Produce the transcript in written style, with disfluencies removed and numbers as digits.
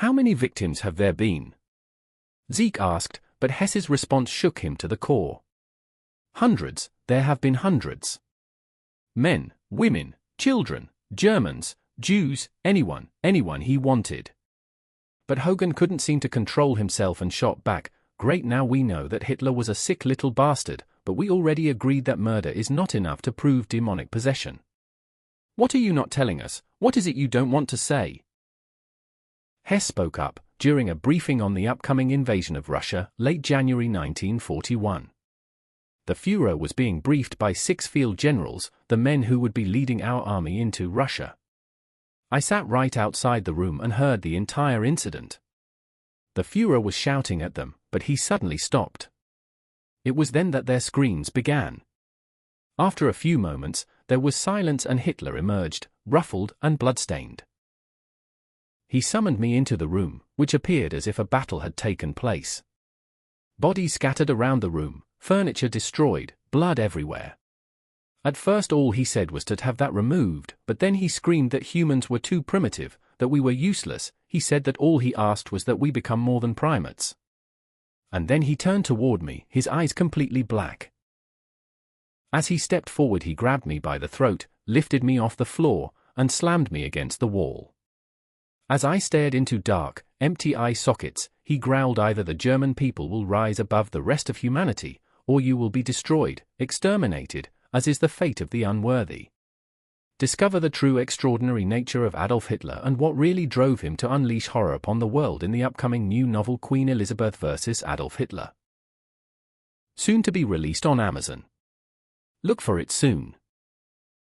How many victims have there been? Zeke asked, but Hess's response shook him to the core. Hundreds, there have been hundreds. Men, women, children, Germans, Jews, anyone he wanted. But Hogan couldn't seem to control himself and shot back, "Great, now we know that Hitler was a sick little bastard, but we already agreed that murder is not enough to prove demonic possession. What are you not telling us? What is it you don't want to say?" Hess spoke up, during a briefing on the upcoming invasion of Russia, late January 1941. The Führer was being briefed by 6 field generals, the men who would be leading our army into Russia. I sat right outside the room and heard the entire incident. The Führer was shouting at them, but he suddenly stopped. It was then that their screams began. After a few moments, there was silence and Hitler emerged, ruffled and bloodstained. He summoned me into the room, which appeared as if a battle had taken place. Bodies scattered around the room, furniture destroyed, blood everywhere. At first all he said was to have that removed, but then he screamed that humans were too primitive, that we were useless. He said that all he asked was that we become more than primates. And then he turned toward me, his eyes completely black. As he stepped forward, he grabbed me by the throat, lifted me off the floor, and slammed me against the wall. As I stared into dark, empty eye sockets, he growled, "Either the German people will rise above the rest of humanity, or you will be destroyed, exterminated, as is the fate of the unworthy. Discover the true extraordinary nature of Adolf Hitler and what really drove him to unleash horror upon the world in the upcoming new novel Queen Elizabeth vs. Adolf Hitler. Soon to be released on Amazon. Look for it soon.